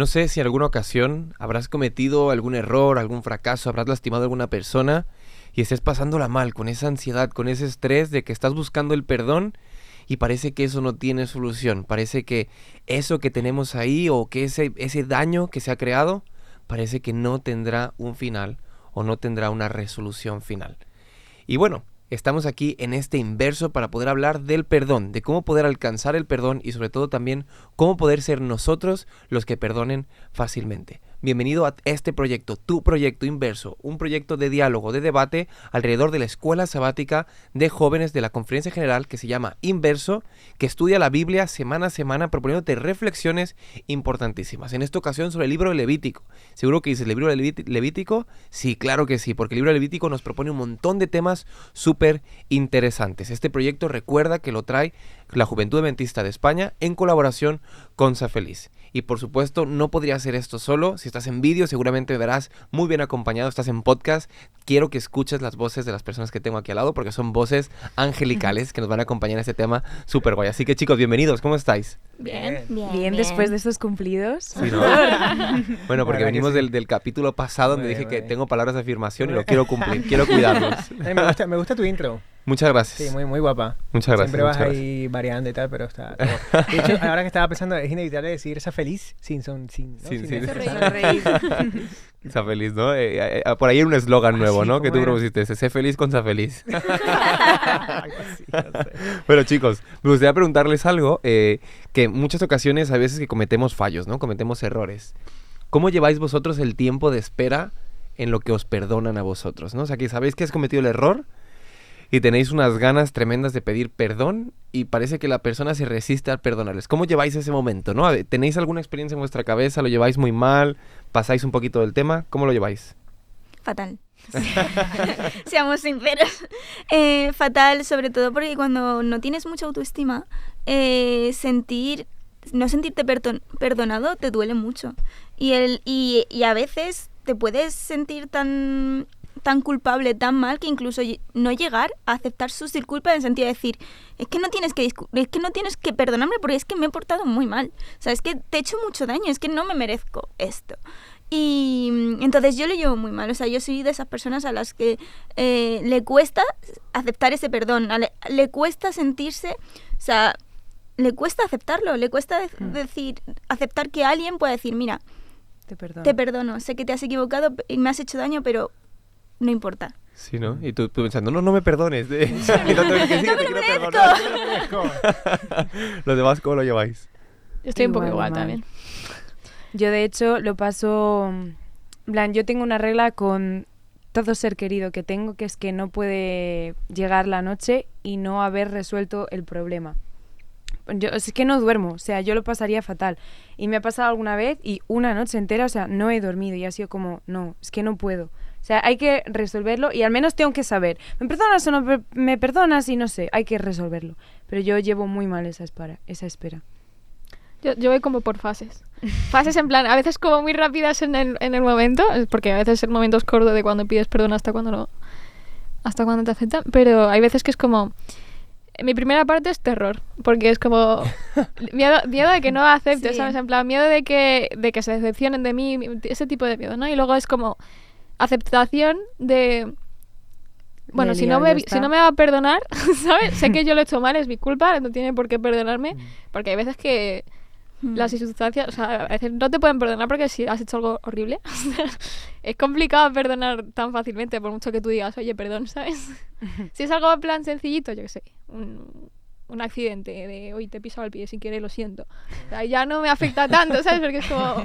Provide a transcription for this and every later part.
No sé si en alguna ocasión habrás cometido algún error, algún fracaso, habrás lastimado a alguna persona y estés pasándola mal, con esa ansiedad, con ese estrés de que estás buscando el perdón y parece que eso no tiene solución. Parece que eso que tenemos ahí o que ese daño que se ha creado, parece que no tendrá un final o no tendrá una resolución final. Y bueno, estamos aquí en este Inverso para poder hablar del perdón, de cómo poder alcanzar el perdón y sobre todo también cómo poder ser nosotros los que perdonen fácilmente. Bienvenido a este proyecto, tu proyecto Inverso, un proyecto de diálogo, de debate alrededor de la escuela sabática de jóvenes de la Conferencia General que se llama Inverso, que estudia la Biblia semana a semana proponiéndote reflexiones importantísimas. En esta ocasión sobre el libro de Levítico. ¿Seguro que dices el libro de Levítico? Sí, claro que sí, porque el libro de Levítico nos propone un montón de temas súper interesantes. Este proyecto recuerda que lo trae la Juventud Adventista de España en colaboración con Sa Feliz. Y por supuesto no podría hacer esto solo. Si estás en vídeo seguramente me verás muy bien acompañado. Estás en podcast. Quiero que escuches las voces de las personas que tengo aquí al lado porque son voces angelicales que nos van a acompañar en este tema súper guay. Así que chicos, bienvenidos. ¿Cómo estáis? Bien, después de estos cumplidos. Sí, ¿no? Bueno, porque venimos del capítulo pasado donde dije que tengo palabras de afirmación y lo quiero cumplir. Quiero cuidarlos. Me gusta tu intro. Muchas gracias. Sí, muy guapa. Muchas gracias. Siempre vas ahí variando y tal, pero está... De hecho, ahora que estaba pensando, es inevitable decir Sa Feliz sin sonreír. Sa Feliz, ¿no? Por ahí hay un eslogan nuevo, ¿no? Que tú propusiste. Sé feliz con Sa Feliz. Sí, no sé. Bueno, chicos, me gustaría preguntarles algo. Que en muchas ocasiones, a veces que cometemos fallos, ¿no? Cometemos errores. ¿Cómo lleváis vosotros el tiempo de espera en lo que os perdonan a vosotros, ¿no? O sea, que sabéis que has cometido el error y tenéis unas ganas tremendas de pedir perdón y parece que la persona se resiste a perdonarles. ¿Cómo lleváis ese momento, no? ¿Tenéis alguna experiencia en vuestra cabeza? ¿Lo lleváis muy mal? ¿Pasáis un poquito del tema? ¿Cómo lo lleváis? Fatal. Seamos sinceros. Fatal, sobre todo porque cuando no tienes mucha autoestima, no sentirte perdonado te duele mucho. Y a veces te puedes sentir tan culpable, tan mal, que incluso no llegar a aceptar sus disculpas en el sentido de decir, es que no tienes que perdonarme porque es que me he portado muy mal. O sea, es que te he hecho mucho daño, es que no me merezco esto. Y entonces yo lo llevo muy mal. O sea, yo soy de esas personas a las que le cuesta aceptar ese perdón, le cuesta sentirse, o sea, le cuesta aceptarlo, le cuesta aceptar que alguien pueda decir, mira, te perdono, sé que te has equivocado y me has hecho daño, pero no importa. Sí, ¿no? Y tú pensando, no me perdones. Y no te que sí, no que te me quiero lo perdonar. Los demás, ¿cómo lo lleváis? Yo estoy un poco igual también. Yo, de hecho, lo paso... En plan, yo tengo una regla con todo ser querido que tengo, que es que no puede llegar la noche y no haber resuelto el problema. Es que no duermo, o sea, yo lo pasaría fatal. Y me ha pasado alguna vez y una noche entera, o sea, no he dormido y ha sido como, no, es que no puedo. O sea, hay que resolverlo y al menos tengo que saber, ¿me perdonas o no me perdonas? Y no sé, hay que resolverlo. Pero yo llevo muy mal esa espera. Yo voy como por fases. Fases en plan, a veces como muy rápidas en el momento, porque a veces el momento es corto de cuando pides perdón hasta cuando te aceptan, pero hay veces que es como... Mi primera parte es terror, porque es como miedo de que no acepte, sí. ¿Sabes? En plan, miedo de que se decepcionen de mí, ese tipo de miedo, ¿no? Y luego es como aceptación de... Bueno, si no me va a perdonar, ¿sabes? Sé que yo lo he hecho mal, es mi culpa, no tiene por qué perdonarme, porque hay veces que las circunstancias, o sea, a veces no te pueden perdonar porque si has hecho algo horrible, es complicado perdonar tan fácilmente, por mucho que tú digas, oye, perdón, ¿sabes? Si es algo en plan sencillito, yo qué sé, un accidente de, hoy te he pisado el pie sin querer, lo siento. O sea, ya no me afecta tanto, ¿sabes? Porque es como...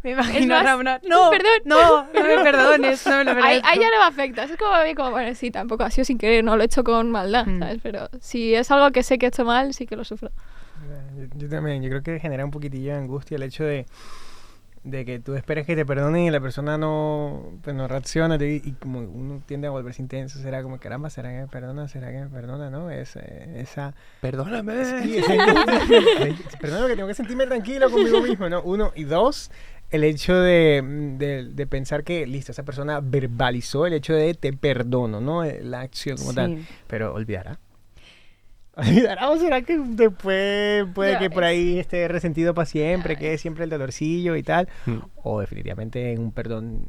Me imagino a Ramona, no me perdones, no me lo merezco. Ahí ya no me afecta, es como, bueno, sí, tampoco ha sido sin querer, no lo he hecho con maldad, ¿sabes? Pero si es algo que sé que he hecho mal, sí que lo sufro. Yo también, yo creo que genera un poquitillo de angustia el hecho de que tú esperes que te perdonen y la persona no reacciona y como uno tiende a volverse intenso, será como, caramba, ¿será que me perdona? ¿Será que me perdona? ¿No? Esa... ¡Perdóname! Sí, perdóname que tengo que sentirme tranquilo conmigo mismo, ¿no? Uno, y dos, el hecho de pensar que, listo, esa persona verbalizó el hecho de te perdono, ¿no? La acción como tal, pero olvidará. ¿Olvidará o será que después puede Ya que por ves. ahí esté resentido para siempre, Ya que es siempre el dolorcillo y tal? Mm. O definitivamente en un perdón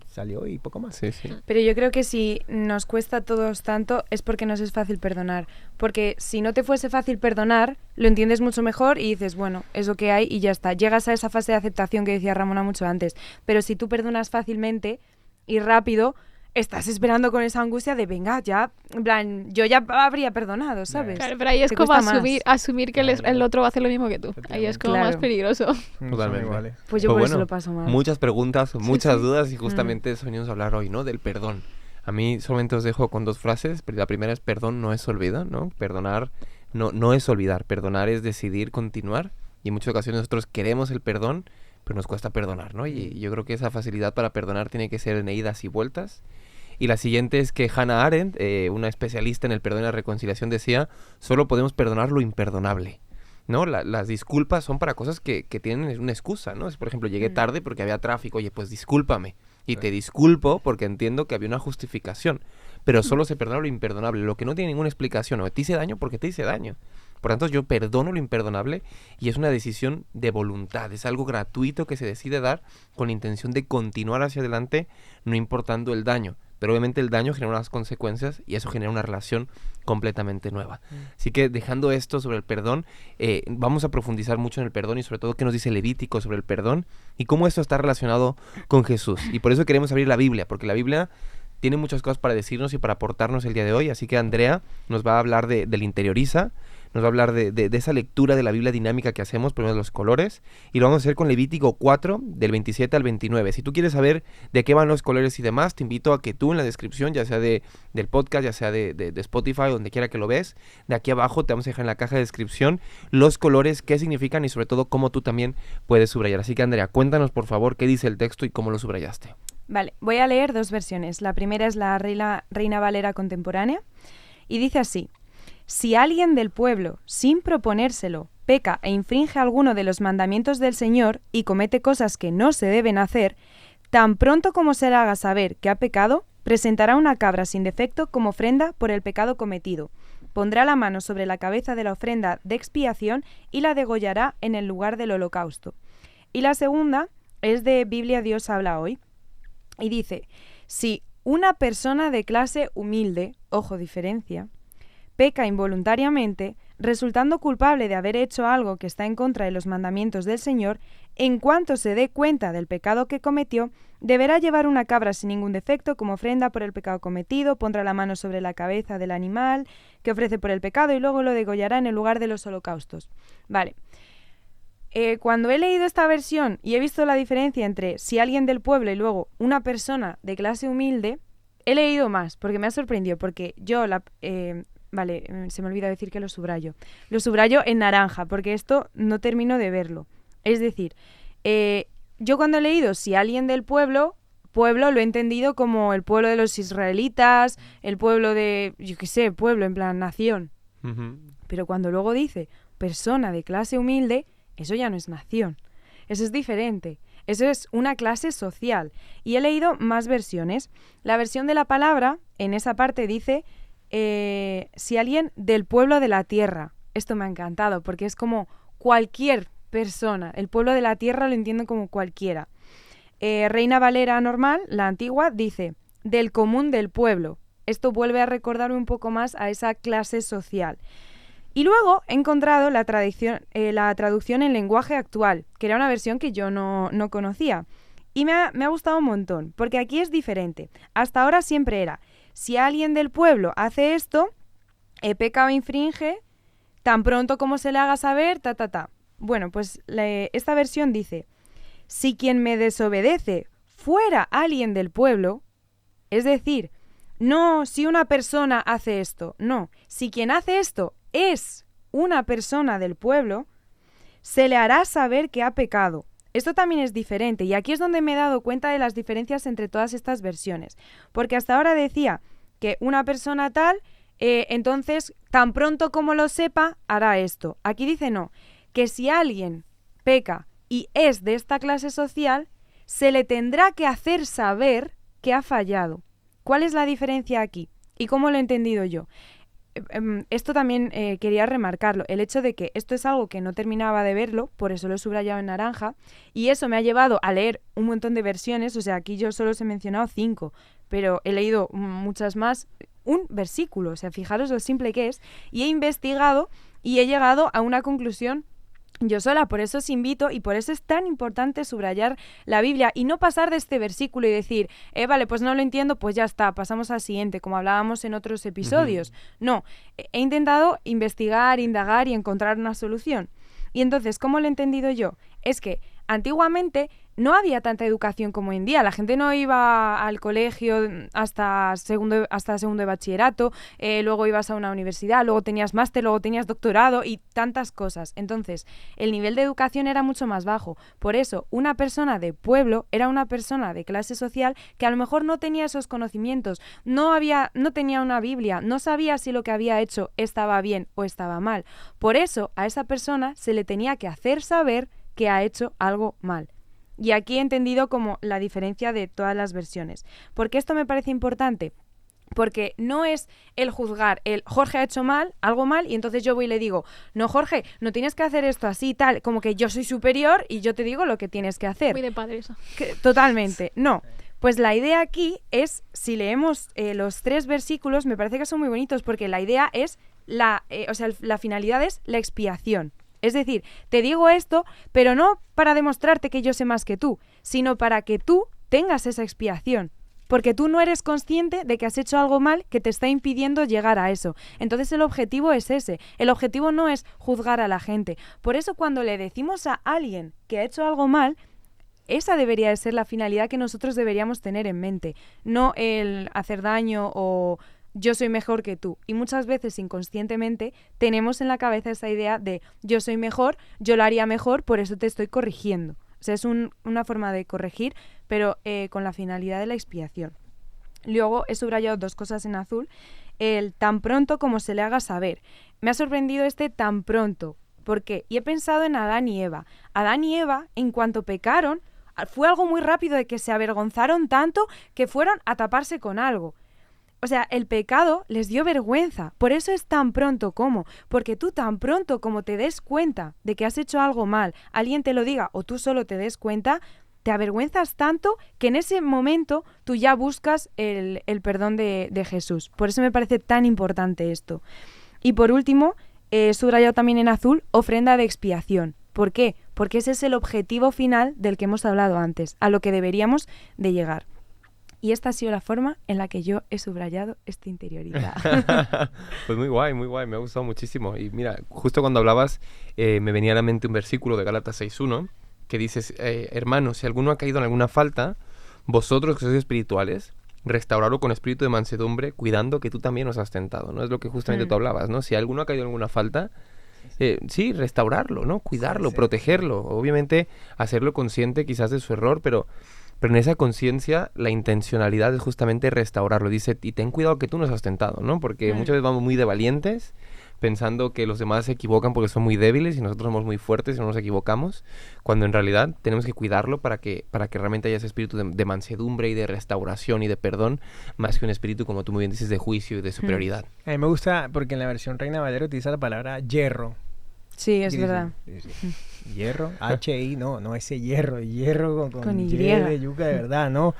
salió y poco más. Sí, sí. Pero yo creo que si nos cuesta a todos tanto es porque nos es fácil perdonar. Porque si no te fuese fácil perdonar, lo entiendes mucho mejor y dices, bueno, es lo que hay y ya está. Llegas a esa fase de aceptación que decía Ramona mucho antes. Pero si tú perdonas fácilmente y rápido, estás esperando con esa angustia de, venga, ya, en plan, yo ya habría perdonado, ¿sabes? Claro, pero ahí es Te como cuesta más. asumir que el otro va a hacer lo mismo que tú. Ahí es como más Claro. peligroso. Son Totalmente. iguales. Pues yo Pues por eso bueno, lo paso mal. Muchas preguntas, muchas sí. dudas y justamente eso venimos a hablar hoy, ¿no? Del perdón. A mí solamente os dejo con 2 frases. La primera es perdón no es olvidar, ¿no? Perdonar no es olvidar. Perdonar es decidir continuar. Y en muchas ocasiones nosotros queremos el perdón, pero nos cuesta perdonar, ¿no? Y yo creo que esa facilidad para perdonar tiene que ser en idas y vueltas. Y la siguiente es que Hannah Arendt, una especialista en el perdón y la reconciliación, decía, solo podemos perdonar lo imperdonable. ¿No? Las disculpas son para cosas que tienen una excusa, ¿no? Si, por ejemplo, llegué tarde porque había tráfico, oye, pues discúlpame. Y te disculpo porque entiendo que había una justificación. Pero solo se perdona lo imperdonable, lo que no tiene ninguna explicación. O te hice daño porque te hice daño. Por tanto, yo perdono lo imperdonable y es una decisión de voluntad. Es algo gratuito que se decide dar con la intención de continuar hacia adelante, no importando el daño. Pero obviamente el daño genera unas consecuencias y eso genera una relación completamente nueva. Así que dejando esto sobre el perdón, vamos a profundizar mucho en el perdón y sobre todo qué nos dice Levítico sobre el perdón y cómo esto está relacionado con Jesús. Y por eso queremos abrir la Biblia, porque la Biblia tiene muchas cosas para decirnos y para aportarnos el día de hoy. Así que Andrea nos va a hablar del interioriza, nos va a hablar de esa lectura de la Biblia dinámica que hacemos, primero de los colores, y lo vamos a hacer con Levítico 4, del 27 al 29. Si tú quieres saber de qué van los colores y demás, te invito a que tú en la descripción, ya sea del podcast, ya sea de Spotify, donde quiera que lo ves, de aquí abajo te vamos a dejar en la caja de descripción los colores, qué significan y sobre todo cómo tú también puedes subrayar. Así que Andrea, cuéntanos por favor qué dice el texto y cómo lo subrayaste. Vale, voy a leer 2 versiones. La primera es la Reina Valera contemporánea y dice así: si alguien del pueblo, sin proponérselo, peca e infringe alguno de los mandamientos del Señor y comete cosas que no se deben hacer, tan pronto como se le haga saber que ha pecado, presentará una cabra sin defecto como ofrenda por el pecado cometido. Pondrá la mano sobre la cabeza de la ofrenda de expiación y la degollará en el lugar del holocausto. Y la segunda es de Biblia Dios habla hoy. Y dice, si una persona de clase humilde, ojo diferencia, peca involuntariamente, resultando culpable de haber hecho algo que está en contra de los mandamientos del Señor, en cuanto se dé cuenta del pecado que cometió, deberá llevar una cabra sin ningún defecto como ofrenda por el pecado cometido, pondrá la mano sobre la cabeza del animal que ofrece por el pecado y luego lo degollará en el lugar de los holocaustos. Vale. Cuando he leído esta versión y he visto la diferencia entre si alguien del pueblo y luego una persona de clase humilde, he leído más porque me ha sorprendido, porque yo se me olvidó decir que lo subrayo. Lo subrayo en naranja porque esto no termino de verlo. Es decir, yo cuando he leído si alguien del pueblo lo he entendido como el pueblo de los israelitas, el pueblo de, yo qué sé, pueblo en plan nación. Uh-huh. Pero cuando luego dice persona de clase humilde, eso ya no es nación. Eso es diferente. Eso es una clase social. Y he leído más versiones. La versión de la palabra, en esa parte dice, si alguien del pueblo de la tierra. Esto me ha encantado, porque es como cualquier persona. El pueblo de la tierra lo entiendo como cualquiera. Reina Valera normal, la antigua, dice, del común del pueblo. Esto vuelve a recordarme un poco más a esa clase social. Y luego he encontrado la traducción en lenguaje actual, que era una versión que yo no conocía. Y me ha gustado un montón, porque aquí es diferente. Hasta ahora siempre era, si alguien del pueblo hace esto, peca o infringe, tan pronto como se le haga saber, Bueno, pues esta versión dice, si quien me desobedece fuera alguien del pueblo, es decir, no si una persona hace esto, no, si quien hace esto es una persona del pueblo, se le hará saber que ha pecado. Esto también es diferente y aquí es donde me he dado cuenta de las diferencias entre todas estas versiones. Porque hasta ahora decía que una persona tal, entonces tan pronto como lo sepa, hará esto. Aquí dice no, que si alguien peca y es de esta clase social, se le tendrá que hacer saber que ha fallado. ¿Cuál es la diferencia aquí? ¿Y cómo lo he entendido yo? esto también quería remarcarlo, el hecho de que esto es algo que no terminaba de verlo, por eso lo he subrayado en naranja, y eso me ha llevado a leer un montón de versiones, o sea, aquí yo solo os he mencionado 5, pero he leído muchas más, un versículo, o sea, fijaros lo simple que es, y he investigado y he llegado a una conclusión yo sola. Por eso os invito y por eso es tan importante subrayar la Biblia y no pasar de este versículo y decir, vale, pues no lo entiendo, pues ya está, pasamos al siguiente, como hablábamos en otros episodios. No, he intentado investigar, indagar y encontrar una solución. Y entonces, ¿cómo lo he entendido yo? Es que antiguamente no había tanta educación como hoy en día. La gente no iba al colegio hasta segundo de bachillerato, luego ibas a una universidad, luego tenías máster, luego tenías doctorado y tantas cosas. Entonces, el nivel de educación era mucho más bajo. Por eso, una persona de pueblo era una persona de clase social que a lo mejor no tenía esos conocimientos, no tenía una Biblia, no sabía si lo que había hecho estaba bien o estaba mal. Por eso, a esa persona se le tenía que hacer saber que ha hecho algo mal. Y aquí he entendido como la diferencia de todas las versiones. ¿Por qué esto me parece importante? Porque no es el juzgar, Jorge ha hecho algo mal, y entonces yo voy y le digo, no, Jorge, no tienes que hacer esto así, tal, como que yo soy superior y yo te digo lo que tienes que hacer. Muy de padre eso. Totalmente, no. Pues la idea aquí es, si leemos los 3 versículos, me parece que son muy bonitos, porque la idea es, la finalidad es la expiación. Es decir, te digo esto, pero no para demostrarte que yo sé más que tú, sino para que tú tengas esa expiación. Porque tú no eres consciente de que has hecho algo mal que te está impidiendo llegar a eso. Entonces el objetivo es ese. El objetivo no es juzgar a la gente. Por eso cuando le decimos a alguien que ha hecho algo mal, esa debería de ser la finalidad que nosotros deberíamos tener en mente. No el hacer daño o yo soy mejor que tú. Y muchas veces inconscientemente tenemos en la cabeza esa idea de yo soy mejor, yo lo haría mejor, por eso te estoy corrigiendo. O sea, es una forma de corregir, pero con la finalidad de la expiación. Luego he subrayado 2 cosas en azul. El tan pronto como se le haga saber. Me ha sorprendido este tan pronto. ¿Por qué? Y he pensado en Adán y Eva. Adán y Eva, en cuanto pecaron, fue algo muy rápido de que se avergonzaron tanto que fueron a taparse con algo. O sea, el pecado les dio vergüenza. Por eso es tan pronto como. Porque tú tan pronto como te des cuenta de que has hecho algo mal, alguien te lo diga o tú solo te des cuenta, te avergüenzas tanto que en ese momento tú ya buscas el perdón de Jesús. Por eso me parece tan importante esto. Y por último, he subrayado también en azul, ofrenda de expiación. ¿Por qué? Porque ese es el objetivo final del que hemos hablado antes, a lo que deberíamos de llegar. Y esta ha sido la forma en la que yo he subrayado esta interioridad. Pues muy guay, me ha gustado muchísimo. Y mira, justo cuando hablabas, me venía a la mente un versículo de Gálatas 6:1, que dice, hermanos, si alguno ha caído en alguna falta, vosotros que sois espirituales, restaurarlo con espíritu de mansedumbre, cuidando que tú también os has tentado, ¿no? Es lo que justamente tú hablabas, ¿no? Si alguno ha caído en alguna falta, sí, restaurarlo, ¿no? Cuidarlo, protegerlo. Obviamente, hacerlo consciente quizás de su error, pero en esa conciencia la intencionalidad es justamente restaurarlo. Dice, y ten cuidado que tú no seas tentado, ¿no? Porque muchas veces vamos muy de valientes, pensando que los demás se equivocan porque son muy débiles y nosotros somos muy fuertes y no nos equivocamos, cuando en realidad tenemos que cuidarlo para que realmente haya ese espíritu de mansedumbre y de restauración y de perdón, más que un espíritu, como tú muy bien dices, de juicio y de superioridad. A mí me gusta porque en la versión Reina Valera utiliza la palabra hierro. Sí, es verdad. Hierro, H-I, no ese hierro con Y. de yuca de verdad, ¿no?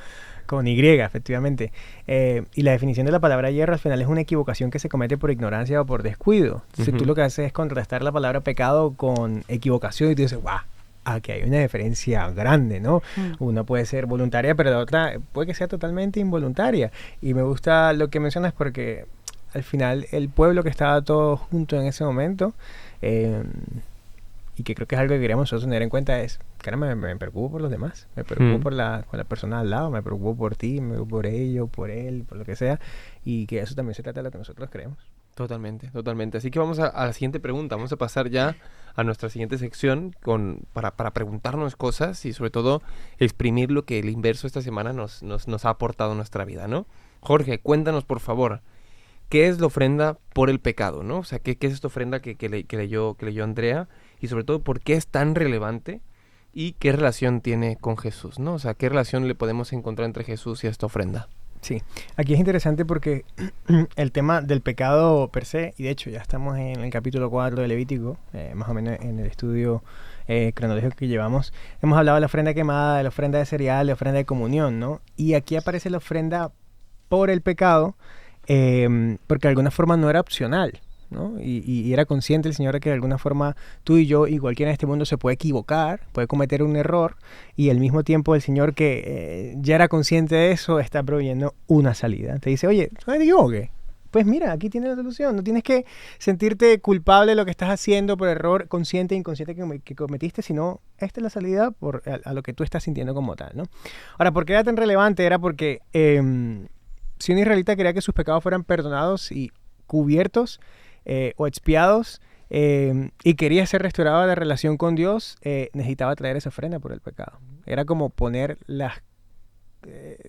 Con Y, efectivamente. Y la definición de la palabra hierro al final es una equivocación que se comete por ignorancia o por descuido. Si tú lo que haces es contrastar la palabra pecado con equivocación y tú dices, ¡guau! Aquí hay una diferencia grande, ¿no? Una puede ser voluntaria, pero la otra puede que sea totalmente involuntaria. Y me gusta lo que mencionas porque al final el pueblo que estaba todo junto en ese momento, y que creo que es algo que queríamos nosotros tener en cuenta es, caramba, me preocupo por los demás, me preocupo por la persona al lado, me preocupo por ti, me preocupo por ellos, por él, por lo que sea, y que eso también se trata de lo que nosotros creemos. Totalmente. Así que vamos a la siguiente pregunta. Vamos a pasar ya a nuestra siguiente sección para preguntarnos cosas y sobre todo exprimir lo que el inverso esta semana nos ha aportado en nuestra vida, ¿no? Jorge, cuéntanos por favor, ¿qué es la ofrenda por el pecado, ¿no? O sea, ¿qué es esta ofrenda que leyó Andrea? Y sobre todo, ¿por qué es tan relevante? ¿Y qué relación tiene con Jesús, ¿no? O sea, ¿qué relación le podemos encontrar entre Jesús y esta ofrenda? Sí, aquí es interesante porque el tema del pecado per se, y de hecho ya estamos en el capítulo 4 de Levítico, más o menos en el estudio cronológico que llevamos, hemos hablado de la ofrenda quemada, de la ofrenda de cereal, de la ofrenda de comunión, ¿no? Y aquí aparece la ofrenda por el pecado, porque de alguna forma no era opcional, ¿no? Y era consciente el Señor de que de alguna forma tú y yo y cualquiera en este mundo se puede equivocar, puede cometer un error, y al mismo tiempo el Señor que ya era consciente de eso está proveyendo una salida. Te dice, oye, no te equivoques. Pues mira, aquí tienes la solución. No tienes que sentirte culpable de lo que estás haciendo por error consciente e inconsciente que cometiste, sino esta es la salida a lo que tú estás sintiendo como tal, ¿no? Ahora, ¿por qué era tan relevante? Era porque si un israelita quería que sus pecados fueran perdonados y cubiertos, o expiados, y quería ser restaurado a la relación con Dios, necesitaba traer esa ofrenda por el pecado. Era como poner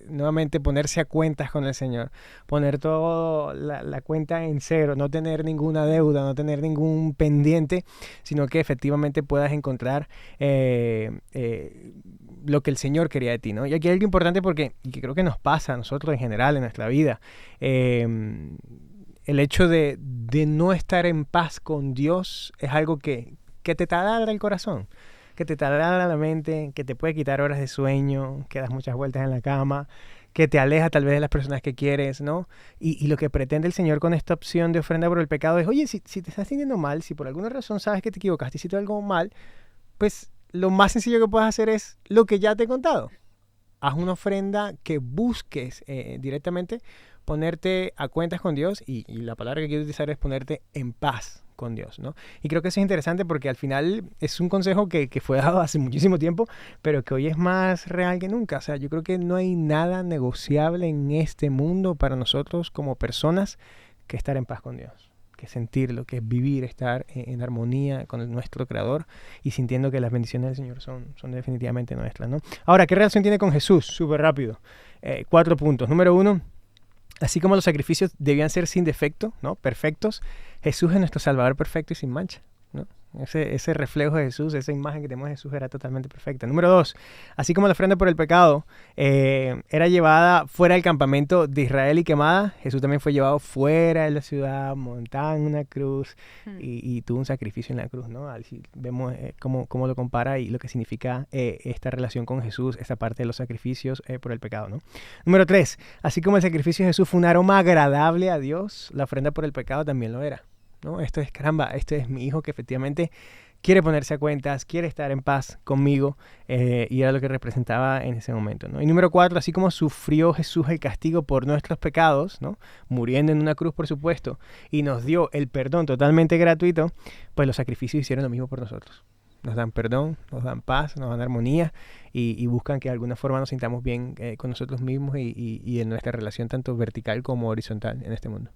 nuevamente ponerse a cuentas con el Señor, poner toda la cuenta en cero, no tener ninguna deuda, no tener ningún pendiente, sino que efectivamente puedas encontrar lo que el Señor quería de ti, ¿no? Y aquí hay algo importante y que creo que nos pasa a nosotros en general en nuestra vida. El hecho de no estar en paz con Dios es algo que te taladra el corazón, que te taladra la mente, que te puede quitar horas de sueño, que das muchas vueltas en la cama, que te aleja tal vez de las personas que quieres, ¿no? Y lo que pretende el Señor con esta opción de ofrenda por el pecado es, oye, si te estás sintiendo mal, si por alguna razón sabes que te equivocaste, hiciste algo mal, pues lo más sencillo que puedes hacer es lo que ya te he contado. Haz una ofrenda que busques directamente ponerte a cuentas con Dios, y la palabra que quiero utilizar es ponerte en paz con Dios, ¿no? Y creo que eso es interesante porque al final es un consejo que fue dado hace muchísimo tiempo, pero que hoy es más real que nunca. O sea, yo creo que no hay nada negociable en este mundo para nosotros como personas que estar en paz con Dios, que sentirlo, que vivir, estar en armonía con nuestro Creador y sintiendo que las bendiciones del Señor son definitivamente nuestras, ¿no? Ahora, ¿qué relación tiene con Jesús? Súper rápido. 4 puntos. Número 1, así como los sacrificios debían ser sin defecto, ¿no? Perfectos, Jesús es nuestro Salvador perfecto y sin mancha, ¿no? Ese reflejo de Jesús, esa imagen que tenemos de Jesús era totalmente perfecta. Número 2, así como la ofrenda por el pecado era llevada fuera del campamento de Israel y quemada, Jesús también fue llevado fuera de la ciudad, montado en una cruz y tuvo un sacrificio en la cruz, ¿no? Así vemos cómo lo compara y lo que significa esta relación con Jesús, esta parte de los sacrificios por el pecado, ¿no? Número 3, así como el sacrificio de Jesús fue un aroma agradable a Dios, la ofrenda por el pecado también lo era, ¿no? Esto es mi hijo que efectivamente quiere ponerse a cuentas, quiere estar en paz conmigo, y era lo que representaba en ese momento, ¿no? Y número 4, así como sufrió Jesús el castigo por nuestros pecados, ¿no? Muriendo en una cruz, por supuesto, y nos dio el perdón totalmente gratuito, pues los sacrificios hicieron lo mismo por nosotros. Nos dan perdón, nos dan paz, nos dan armonía y buscan que de alguna forma nos sintamos bien con nosotros mismos y en nuestra relación tanto vertical como horizontal en este mundo.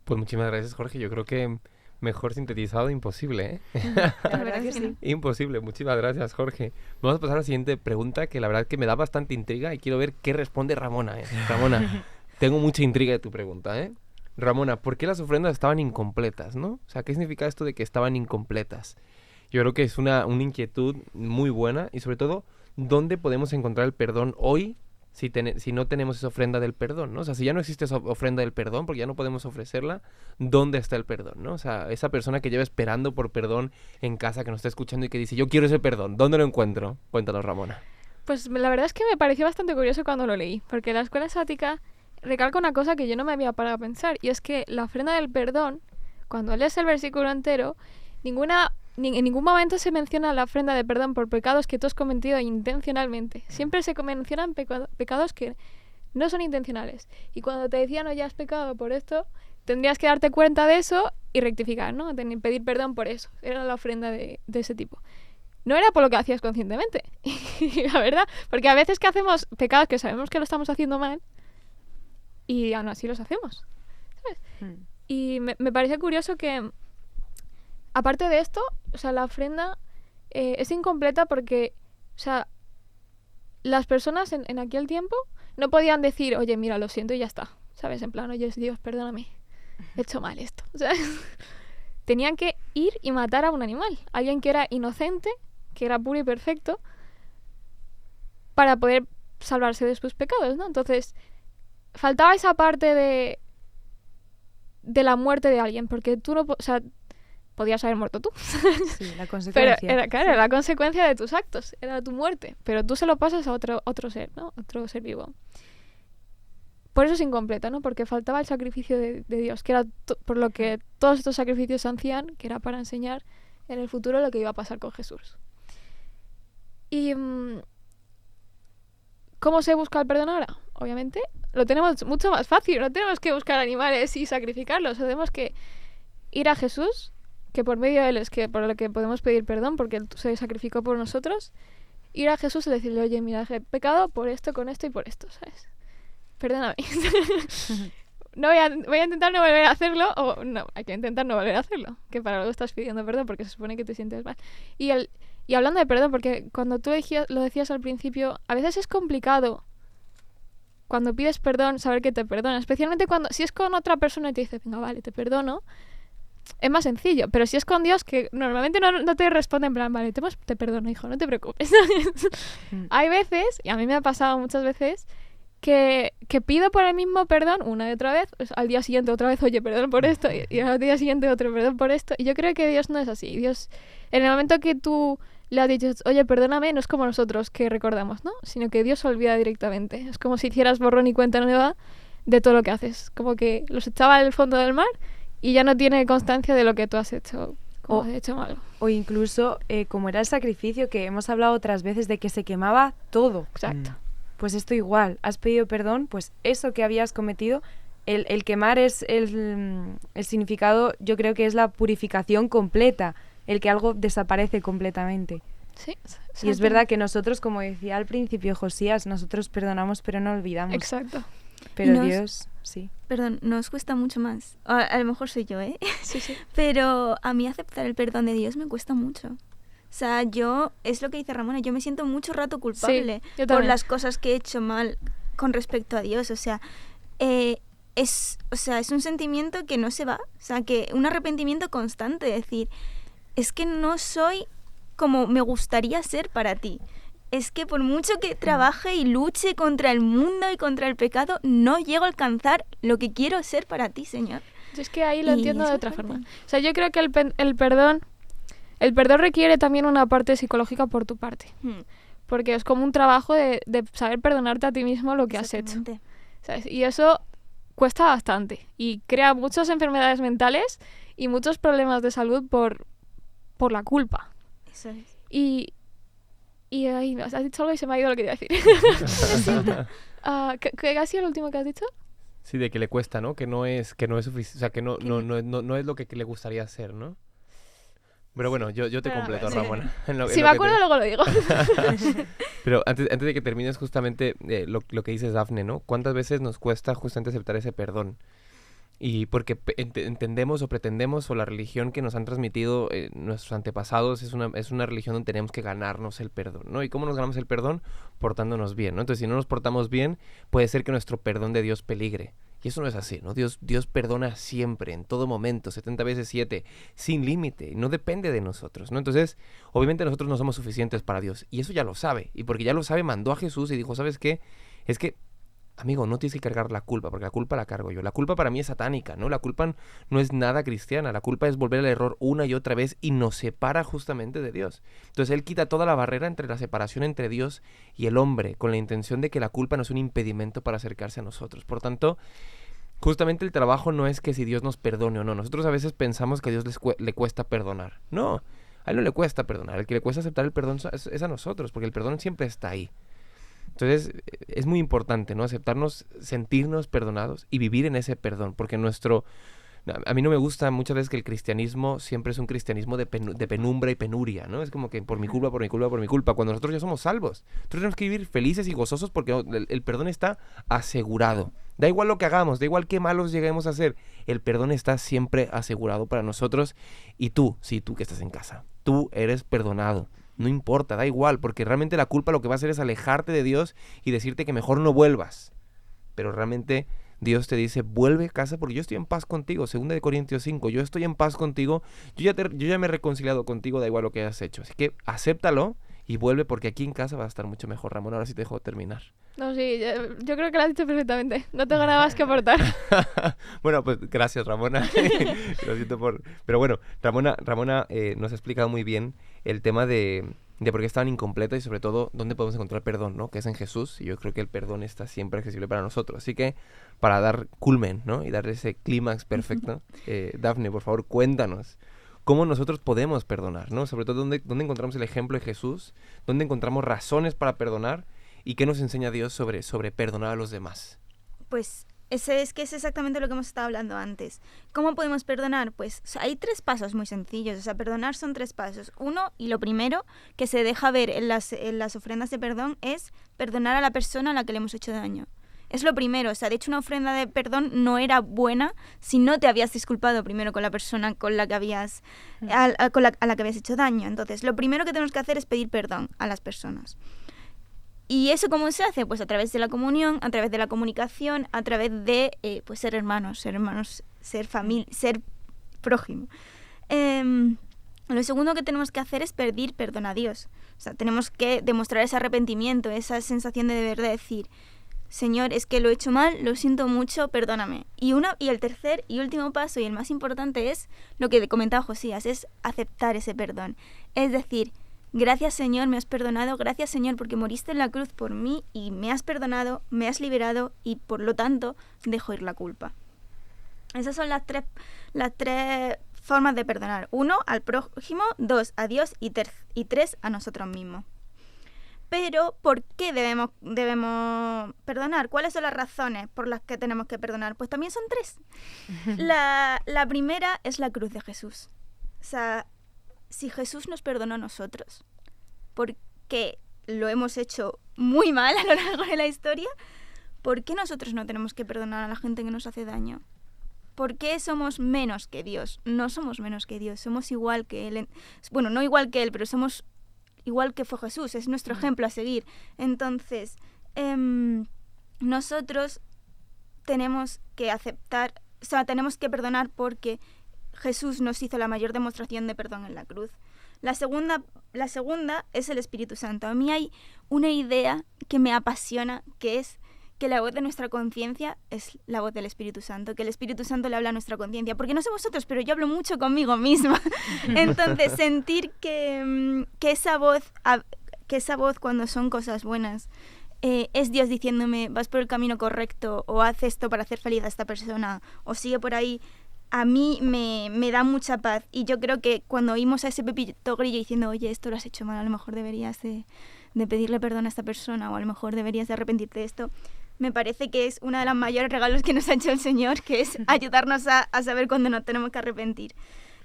Pues muchísimas gracias, Jorge. Yo creo que mejor sintetizado imposible, ¿eh? La verdad que sí. Imposible. Muchísimas gracias, Jorge. Vamos a pasar a la siguiente pregunta, que la verdad que me da bastante intriga y quiero ver qué responde Ramona, ¿eh? Ramona, tengo mucha intriga de tu pregunta, ¿eh? Ramona, ¿por qué las ofrendas estaban incompletas, no? O sea, ¿qué significa esto de que estaban incompletas? Yo creo que es una inquietud muy buena y sobre todo, ¿dónde podemos encontrar el perdón hoy si no tenemos esa ofrenda del perdón, ¿no? O sea, si ya no existe esa ofrenda del perdón, porque ya no podemos ofrecerla, ¿dónde está el perdón, no? O sea, esa persona que lleva esperando por perdón en casa, que nos está escuchando y que dice, yo quiero ese perdón, ¿dónde lo encuentro? Cuéntanos, Ramona. Pues la verdad es que me pareció bastante curioso cuando lo leí, porque la escuela sabática recalca una cosa que yo no me había parado a pensar, y es que la ofrenda del perdón, cuando lees el versículo entero, en ningún momento se menciona la ofrenda de perdón por pecados que tú has cometido intencionalmente. Siempre se mencionan pecados que no son intencionales. Y cuando te decían, no, ya has pecado por esto, tendrías que darte cuenta de eso y rectificar, ¿no? Pedir perdón por eso. Era la ofrenda de ese tipo. No era por lo que hacías conscientemente. La verdad, porque a veces que hacemos pecados que sabemos que lo estamos haciendo mal y aún así los hacemos, ¿sabes? Y me parece curioso que aparte de esto, o sea, la ofrenda es incompleta porque, o sea, las personas en aquel tiempo no podían decir, oye, mira, lo siento y ya está, ¿sabes? En plan, oye, Dios, perdóname, he hecho mal esto, ¿sabes? Tenían que ir y matar a un animal, alguien que era inocente, que era puro y perfecto, para poder salvarse de sus pecados, ¿no? Entonces, faltaba esa parte de la muerte de alguien, porque tú no... O sea, podías haber muerto tú. Sí, la Pero consecuencia. era la consecuencia de tus actos, era tu muerte. Pero tú se lo pasas a otro ser, ¿no? Otro ser vivo. Por eso es incompleta, ¿no? Porque faltaba el sacrificio de Dios, que era por lo que todos estos sacrificios se hacían, que era para enseñar en el futuro lo que iba a pasar con Jesús. Y ¿cómo se busca el perdón ahora? Obviamente lo tenemos mucho más fácil, no tenemos que buscar animales y sacrificarlos, tenemos que ir a Jesús, que por medio de él es que por lo que podemos pedir perdón, porque él se sacrificó por nosotros, ir a Jesús y decirle, oye, mira, he pecado por esto, con esto y por esto, ¿sabes? Perdóname. Voy a intentar no volver a hacerlo, o no, hay que intentar no volver a hacerlo, que para luego estás pidiendo perdón porque se supone que te sientes mal. Y hablando de perdón, porque cuando tú lo decías al principio, a veces es complicado cuando pides perdón saber que te perdona, especialmente si es con otra persona y te dice, venga, vale, te perdono, es más sencillo, pero si es con Dios, que normalmente no te responde en plan, vale, te perdono, hijo, no te preocupes. Hay veces, y a mí me ha pasado muchas veces, que pido por el mismo perdón una y otra vez, pues al día siguiente otra vez, oye, perdón por esto, y al día siguiente otro perdón por esto, y yo creo que Dios no es así. Dios, en el momento que tú le has dicho, oye, perdóname, no es como nosotros que recordamos, ¿no? Sino que Dios se olvida directamente. Es como si hicieras borrón y cuenta nueva de todo lo que haces, como que los echaba al fondo del mar y ya no tiene constancia de lo que tú has hecho, has hecho mal. O incluso, como era el sacrificio, que hemos hablado otras veces de que se quemaba todo. Exacto. Pues esto igual, has pedido perdón, pues eso que habías cometido, el quemar es el significado, yo creo que es la purificación completa, el que algo desaparece completamente. Sí. Y es verdad que nosotros, como decía al principio Josías, nosotros perdonamos pero no olvidamos. Exacto. Pero Dios, sí. Perdón, nos cuesta mucho más. A lo mejor soy yo, ¿eh? Sí. Pero a mí aceptar el perdón de Dios me cuesta mucho. O sea, es lo que dice Ramona, yo me siento mucho rato culpable por las cosas que he hecho mal con respecto a Dios. O sea, es un sentimiento que no se va. O sea, que un arrepentimiento constante, decir, es que no soy como me gustaría ser para ti. Es que por mucho que trabaje y luche contra el mundo y contra el pecado, no llego a alcanzar lo que quiero ser para ti, Señor. Yo es que ahí lo entiendo de otra forma. O sea, yo creo que el perdón requiere también una parte psicológica por tu parte. Porque es como un trabajo de saber perdonarte a ti mismo lo que has hecho. ¿Sabes? Y eso cuesta bastante. Y crea muchas enfermedades mentales y muchos problemas de salud por la culpa. Eso es. Y ahí has dicho algo y se me ha ido lo que iba a decir. ¿Qué ha sido el último que has dicho? Sí, de que le cuesta, ¿no? Que no es suficiente, o sea, que no es lo que le gustaría hacer, ¿no? Pero bueno, yo te completo, Ramona. Si me acuerdo, luego lo digo. Pero antes de que termines justamente lo que dices, Dafne, ¿no? ¿Cuántas veces nos cuesta justamente aceptar ese perdón? Y porque entendemos o pretendemos, o la religión que nos han transmitido nuestros antepasados es una religión donde tenemos que ganarnos el perdón, ¿no? ¿Y cómo nos ganamos el perdón? Portándonos bien, ¿no? Entonces, si no nos portamos bien, puede ser que nuestro perdón de Dios peligre. Y eso no es así, ¿no? Dios perdona siempre, en todo momento, 70 veces 7, sin límite, no depende de nosotros, ¿no? Entonces, obviamente nosotros no somos suficientes para Dios, y eso ya lo sabe, y porque ya lo sabe, mandó a Jesús y dijo, ¿sabes qué? Es que, amigo, no tienes que cargar la culpa, porque la culpa la cargo yo. La culpa para mí es satánica, ¿no? La culpa no es nada cristiana, la culpa es volver al error una y otra vez y nos separa justamente de Dios. Entonces Él quita toda la barrera entre la separación entre Dios y el hombre, con la intención de que la culpa no es un impedimento para acercarse a nosotros. Por tanto, justamente el trabajo no es que si Dios nos perdone o no. Nosotros a veces pensamos que a Dios le cuesta perdonar. No, a Él no le cuesta perdonar. El que le cuesta aceptar el perdón es a nosotros, porque el perdón siempre está ahí. Entonces, es muy importante, ¿no? Aceptarnos, sentirnos perdonados y vivir en ese perdón, porque a mí no me gusta muchas veces que el cristianismo siempre es un cristianismo de penumbra y penuria, ¿no? Es como que por mi culpa, cuando nosotros ya somos salvos. Nosotros tenemos que vivir felices y gozosos porque el perdón está asegurado. Da igual lo que hagamos, da igual qué malos lleguemos a hacer, el perdón está siempre asegurado para nosotros. Y tú que estás en casa, tú eres perdonado. No importa, da igual, porque realmente la culpa lo que va a hacer es alejarte de Dios y decirte que mejor no vuelvas. Pero realmente Dios te dice, vuelve a casa porque yo estoy en paz contigo. 2 Corintios 5, yo estoy en paz contigo, yo ya me he reconciliado contigo, da igual lo que hayas hecho. Así que acéptalo y vuelve porque aquí en casa va a estar mucho mejor. Ramón, ahora sí te dejo terminar. No, sí, yo creo que lo has dicho perfectamente. No tengo nada más que aportar. Bueno, pues gracias, Ramona. Lo siento por... Pero bueno, Ramona nos ha explicado muy bien el tema de por qué estaban incompletas y sobre todo dónde podemos encontrar perdón, ¿no? Que es en Jesús, y yo creo que el perdón está siempre accesible para nosotros. Así que para dar culmen, ¿no? Y darle ese clímax perfecto, Dafne, por favor, cuéntanos cómo nosotros podemos perdonar, ¿no? Sobre todo dónde encontramos el ejemplo de Jesús, dónde encontramos razones para perdonar y qué nos enseña Dios sobre perdonar a los demás. Pues es exactamente lo que hemos estado hablando antes. ¿Cómo podemos perdonar? Pues hay 3 pasos muy sencillos. O sea, perdonar son 3 pasos. Uno, y lo primero que se deja ver en las ofrendas de perdón, es perdonar a la persona a la que le hemos hecho daño. Es lo primero. O sea, de hecho, una ofrenda de perdón no era buena si no te habías disculpado primero con la persona con la que habías, a la que habías hecho daño. Entonces, lo primero que tenemos que hacer es pedir perdón a las personas. ¿Y eso cómo se hace? Pues a través de la comunión, a través de la comunicación, a través de pues ser hermanos, ser familia, ser prójimo. Lo segundo que tenemos que hacer es pedir perdón a Dios. O sea, tenemos que demostrar ese arrepentimiento, esa sensación de verdad, decir, Señor, es que lo he hecho mal, lo siento mucho, perdóname. Y el tercer y último paso, y el más importante, es lo que comentaba Josías, es aceptar ese perdón. Es decir, gracias Señor, me has perdonado, gracias Señor porque moriste en la cruz por mí y me has perdonado, me has liberado y por lo tanto dejo ir la culpa. Esas son las tres formas de perdonar. 1, al prójimo, 2, a Dios y 3, a nosotros mismos. Pero, ¿por qué debemos perdonar? ¿Cuáles son las razones por las que tenemos que perdonar? Pues también son 3. La primera es la cruz de Jesús. O sea, si Jesús nos perdonó a nosotros, porque lo hemos hecho muy mal a lo largo de la historia, ¿por qué nosotros no tenemos que perdonar a la gente que nos hace daño? ¿Por qué somos menos que Dios? No somos menos que Dios, somos igual que Él. Bueno, no igual que Él, pero somos igual que fue Jesús, es nuestro ejemplo a seguir. Entonces, nosotros tenemos que aceptar, o sea, tenemos que perdonar porque Jesús nos hizo la mayor demostración de perdón en la cruz. La segunda es el Espíritu Santo. A mí hay una idea que me apasiona, que es que la voz de nuestra conciencia es la voz del Espíritu Santo, que el Espíritu Santo le habla a nuestra conciencia, porque no sé vosotros, pero yo hablo mucho conmigo misma. Entonces, sentir que esa voz cuando son cosas buenas, es Dios diciéndome, vas por el camino correcto, o haz esto para hacer feliz a esta persona, o sigue por ahí, a mí me da mucha paz. Y yo creo que cuando oímos a ese Pepito Grillo diciendo, oye, esto lo has hecho mal, a lo mejor deberías de pedirle perdón a esta persona, o a lo mejor deberías de arrepentirte de esto, me parece que es uno de los mayores regalos que nos ha hecho el Señor, que es ayudarnos a saber cuándo nos tenemos que arrepentir.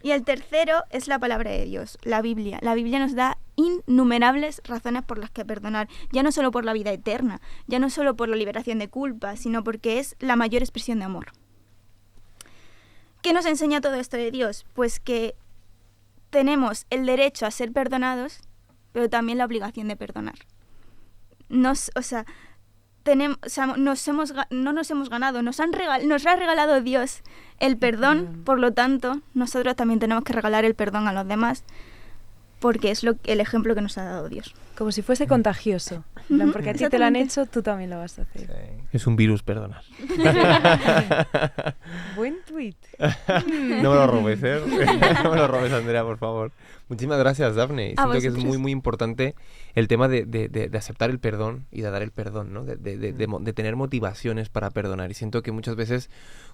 Y el tercero es la palabra de Dios, la Biblia. La Biblia nos da innumerables razones por las que perdonar, ya no solo por la vida eterna, ya no solo por la liberación de culpa, sino porque es la mayor expresión de amor. ¿Qué nos enseña todo esto de Dios? Pues que tenemos el derecho a ser perdonados, pero también la obligación de perdonar. No nos hemos ganado, nos ha regalado Dios el perdón, por lo tanto, nosotros también tenemos que regalar el perdón a los demás, porque es el ejemplo que nos ha dado Dios. Como si fuese contagioso. Porque a ti te lo han hecho, tú también lo vas a hacer. Sí. Es un virus perdonar. Buen tweet. No me lo robes, ¿eh? No me lo robes, Andrea, por favor. Muchísimas gracias, Dafne. Siento que es muy, muy importante el tema de aceptar el perdón y de dar el perdón, ¿no? De tener motivaciones para perdonar. Y siento que muchas veces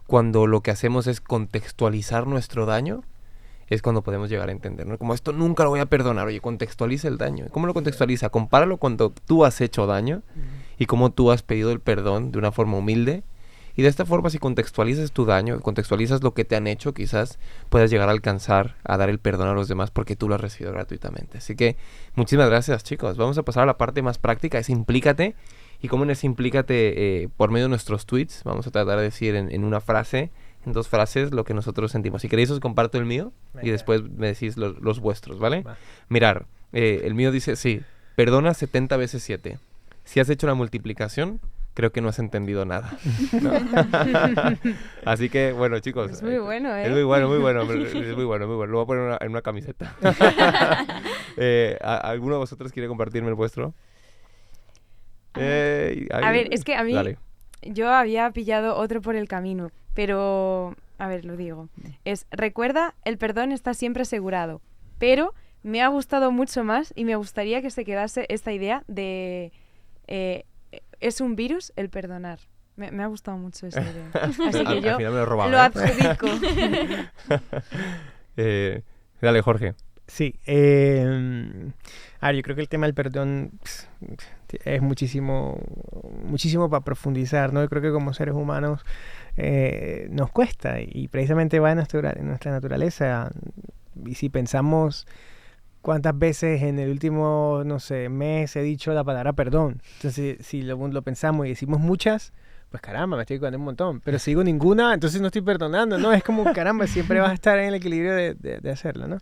cuando lo que hacemos es contextualizar nuestro daño, es cuando podemos llegar a entender, ¿no? Como esto nunca lo voy a perdonar. Oye, contextualiza el daño. ¿Cómo lo contextualiza? Compáralo cuando tú has hecho daño y cómo tú has pedido el perdón de una forma humilde. Y de esta forma, si contextualizas tu daño, contextualizas lo que te han hecho, quizás puedas llegar a alcanzar a dar el perdón a los demás porque tú lo has recibido gratuitamente. Así que muchísimas gracias, chicos. Vamos a pasar a la parte más práctica, es implícate. Y cómo en ese implícate, por medio de nuestros tweets, vamos a tratar de decir en una frase, en 2 frases, lo que nosotros sentimos. Si queréis os comparto el mío y después me decís los vuestros, ¿vale? Va. Mirar, el mío dice, sí, perdona 70 veces 7. Si has hecho la multiplicación, creo que no has entendido nada, ¿no? Así que, bueno, chicos. Es muy bueno, ¿eh? Es muy bueno, muy bueno. Es muy bueno, muy bueno. Lo voy a poner en una camiseta. ¿Alguno de vosotros quiere compartirme el vuestro? A ver, es que a mí... Dale. Yo había pillado otro por el camino, pero... A ver, lo digo. Recuerda, el perdón está siempre asegurado, pero me ha gustado mucho más y me gustaría que se quedase esta idea de... es un virus el perdonar. Me ha gustado mucho esa idea. Así que yo al final me lo he robado, lo adjudico. Dale, Jorge. Sí. Yo creo que el tema del perdón es muchísimo para profundizar, ¿no? Yo creo que como seres humanos nos cuesta y precisamente va en nuestra naturaleza. Y si pensamos cuántas veces en el último, no sé, mes he dicho la palabra perdón. Entonces, si lo pensamos y decimos muchas, pues caramba, me estoy equivocando un montón. Pero si digo ninguna, entonces no estoy perdonando, ¿no? Es como, caramba, siempre vas a estar en el equilibrio de hacerlo, ¿no?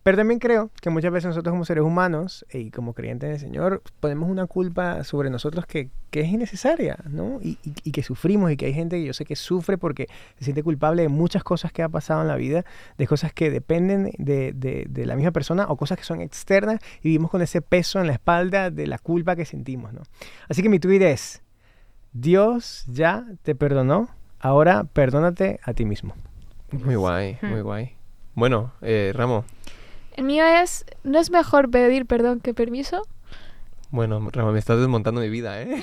Pero también creo que muchas veces nosotros como seres humanos y como creyentes del Señor ponemos una culpa sobre nosotros que es innecesaria, ¿no? Y que sufrimos y que hay gente que yo sé que sufre porque se siente culpable de muchas cosas que ha pasado en la vida, de cosas que dependen de la misma persona o cosas que son externas y vivimos con ese peso en la espalda de la culpa que sentimos, ¿no? Así que mi tweet es, Dios ya te perdonó, ahora perdónate a ti mismo. Muy guay, muy guay. Bueno, Ramo. El mío es, ¿no es mejor pedir perdón que permiso? Bueno, Ramo, me estás desmontando mi vida, ¿eh?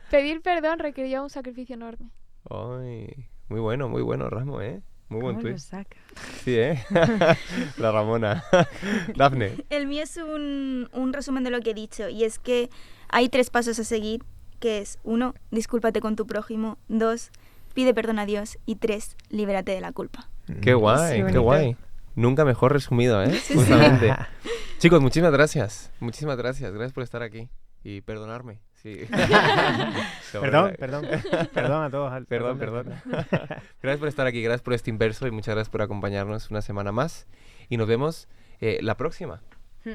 Pedir perdón requería un sacrificio enorme. Ay, muy bueno, Ramo, ¿eh? Muy buen ¿Cómo tuit. lo saca? Sí, ¿eh? La Ramona. Dafne. El mío es un resumen de lo que he dicho, y es que hay 3 pasos a seguir, que es 1, discúlpate con tu prójimo, 2, pide perdón a Dios, y 3, libérate de la culpa. Qué guay, Sí, qué guay. Nunca mejor resumido, ¿eh? Justamente. Chicos, muchísimas gracias. Muchísimas gracias. Gracias por estar aquí y perdonarme. Sí. Perdón a todos. Perdón. Gracias por estar aquí, gracias por este Inverso y muchas gracias por acompañarnos una semana más. Y nos vemos la próxima.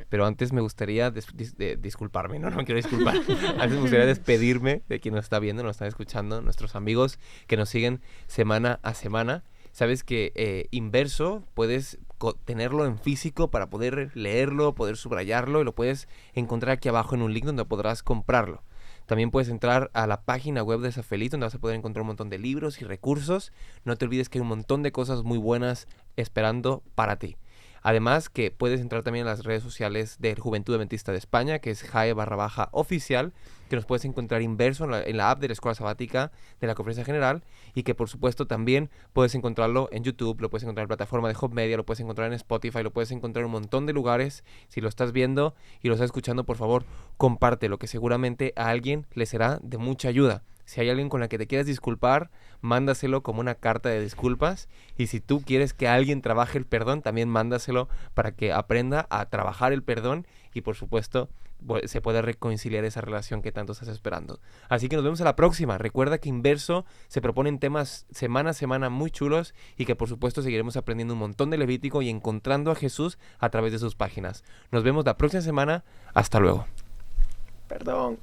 Pero antes me gustaría disculparme, no quiero disculpar. Antes me gustaría despedirme de quien nos está viendo, nos están escuchando, nuestros amigos que nos siguen semana a semana. Sabes que Inverso puedes tenerlo en físico para poder leerlo, poder subrayarlo y lo puedes encontrar aquí abajo en un link donde podrás comprarlo. También puedes entrar a la página web de Safeliz donde vas a poder encontrar un montón de libros y recursos. No te olvides que hay un montón de cosas muy buenas esperando para ti. Además que puedes entrar también en las redes sociales de Juventud Adventista de España, que es jae_oficial, que nos puedes encontrar Inverso en la app de la Escuela Sabática de la Conferencia General y que por supuesto también puedes encontrarlo en YouTube, lo puedes encontrar en la plataforma de Hub Media, lo puedes encontrar en Spotify, lo puedes encontrar en un montón de lugares. Si lo estás viendo y lo estás escuchando, por favor, compártelo, que seguramente a alguien le será de mucha ayuda. Si hay alguien con la que te quieras disculpar, mándaselo como una carta de disculpas. Y si tú quieres que alguien trabaje el perdón, también mándaselo para que aprenda a trabajar el perdón y, por supuesto, se pueda reconciliar esa relación que tanto estás esperando. Así que nos vemos a la próxima. Recuerda que Inverso se proponen temas semana a semana muy chulos y que, por supuesto, seguiremos aprendiendo un montón de Levítico y encontrando a Jesús a través de sus páginas. Nos vemos la próxima semana. Hasta luego. Perdón.